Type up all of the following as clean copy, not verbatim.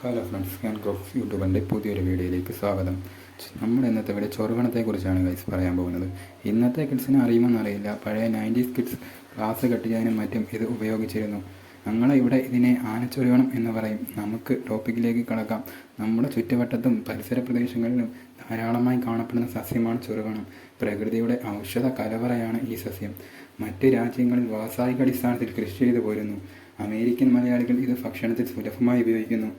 Hello friends, ഞാൻ Crocs യൂട്യൂബിൻ്റെ പുതിയൊരു വീഡിയോയിലേക്ക് സ്വാഗതം. നമ്മൾ ഇന്നത്തെ വീഡിയോ ചൊറുകണത്തെക്കുറിച്ചാണ് ഗൈസ് പറയാൻ പോകുന്നത്. ഇന്നത്തെ കിഡ്സിനെ അറിയുമെന്നറിയില്ല, പഴയ 90s കിഡ്സ് ക്ലാസ് കട്ട് ചെയ്യാനും മറ്റും ഇത് ഉപയോഗിച്ചിരുന്നു. ഞങ്ങളെ ഇവിടെ ഇതിനെ ആനച്ചൊരുകണം എന്ന് പറയും. നമുക്ക് ടോപ്പിക്കിലേക്ക് കടക്കാം. നമ്മുടെ ചുറ്റുവട്ടത്തും പരിസര പ്രദേശങ്ങളിലും ധാരാളമായി കാണപ്പെടുന്ന സസ്യമാണ് ചൊറുകണം. പ്രകൃതിയുടെ ഔഷധ കലവറയാണ് ഈ സസ്യം. മറ്റ് രാജ്യങ്ങളിൽ വ്യാവസായിക അടിസ്ഥാനത്തിൽ കൃഷി ചെയ്തു പോരുന്നു. അമേരിക്കൻ മലയാളികൾ ഇത് ഭക്ഷണത്തിൽ സുലഭമായി ഉപയോഗിക്കുന്നു.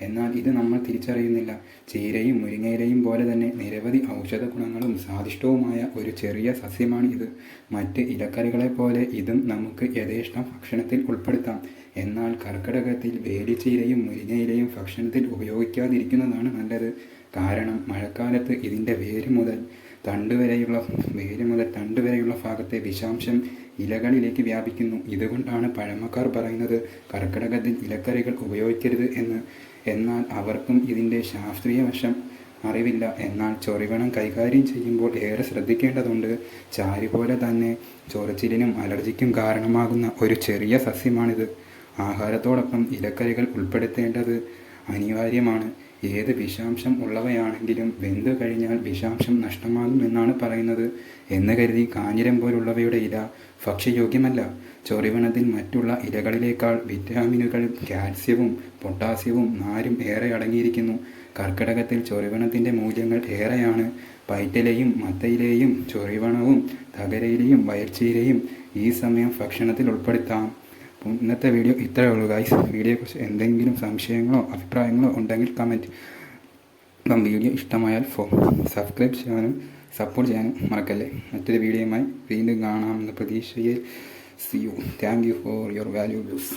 എന്നാൽ ഇത് നമ്മൾ തിരിച്ചറിയുന്നില്ല. ചീരയും മുരിങ്ങയിലയും പോലെ തന്നെ നിരവധി ഔഷധ ഗുണങ്ങളും സ്വാദിഷ്ടവുമായ ഒരു ചെറിയ സസ്യമാണ് ഇത്. മറ്റ് ഇലക്കറികളെ പോലെ ഇതും നമുക്ക് യഥേഷ്ടം ഭക്ഷണത്തിൽ ഉൾപ്പെടുത്താം. എന്നാൽ കർക്കിടകത്തിൽ വേലിച്ചീരയും മുരിങ്ങയിലയും ഭക്ഷണത്തിൽ ഉപയോഗിക്കാതിരിക്കുന്നതാണ് നല്ലത്. കാരണം മഴക്കാലത്ത് ഇതിൻ്റെ വേര് മുതൽ തണ്ട് വരെയുള്ള ഭാഗത്തെ വിഷാംശം ഇലകളിലേക്ക് വ്യാപിക്കുന്നു. ഇതുകൊണ്ടാണ് പഴമക്കാർ പറയുന്നത് കർക്കിടകത്തിൽ ഇലക്കറികൾ ഉപയോഗിക്കരുത് എന്ന്. എന്നാൽ അവർക്കും ഇതിൻ്റെ ശാസ്ത്രീയ വശം അറിവില്ല. എന്നാൽ ചൊറിവണം കൈകാര്യം ചെയ്യുമ്പോൾ ഏറെ ശ്രദ്ധിക്കേണ്ടതുണ്ട്. ചാരി പോലെ തന്നെ ചൊറിച്ചിലിനും അലർജിക്കും കാരണമാകുന്ന ഒരു ചെറിയ സസ്യമാണിത്. ആഹാരത്തോടൊപ്പം ഇലക്കറികൾ ഉൾപ്പെടുത്തേണ്ടത് അനിവാര്യമാണ്. ഏത് വിഷാംശം ഉള്ളവയാണെങ്കിലും വെന്തു കഴിഞ്ഞാൽ വിഷാംശം നഷ്ടമാകുമെന്നാണ് പറയുന്നത്. എന്ന് കരുതി കാഞ്ഞിരം പോലുള്ളവയുടെ ഇല ഭക്ഷ്യയോഗ്യമല്ല. ചൊറിവണത്തിൽ മറ്റുള്ള ഇലകളിലേക്കാൾ വിറ്റാമിനുകളും കാൽസ്യവും പൊട്ടാസ്യവും നാരും ഏറെ അടങ്ങിയിരിക്കുന്നു. കർക്കിടകത്തിൽ ചൊറിവണത്തിൻ്റെ മൂല്യങ്ങൾ ഏറെയാണ്. പൈറ്റിലയും മത്തയിലെയും ചൊറിവണവും തകരയിലെയും വയൽച്ചീരയും ഈ സമയം ഭക്ഷണത്തിൽ ഉൾപ്പെടുത്താം. ഇന്നത്തെ വീഡിയോ ഇത്രയേ ഉള്ളൂ ഗൈസ്. വീഡിയോയെക്കുറിച്ച് എന്തെങ്കിലും സംശയങ്ങളോ അഭിപ്രായങ്ങളോ ഉണ്ടെങ്കിൽ കമൻറ്റ്. വീഡിയോ ഇഷ്ടമായാൽ സബ്സ്ക്രൈബ് ചെയ്യാനും സപ്പോർട്ട് ചെയ്യാനും മറക്കല്ലേ. മറ്റൊരു വീഡിയോയുമായി വീണ്ടും കാണാമെന്ന പ്രതീക്ഷയിൽ see you. Thank you for your valuables.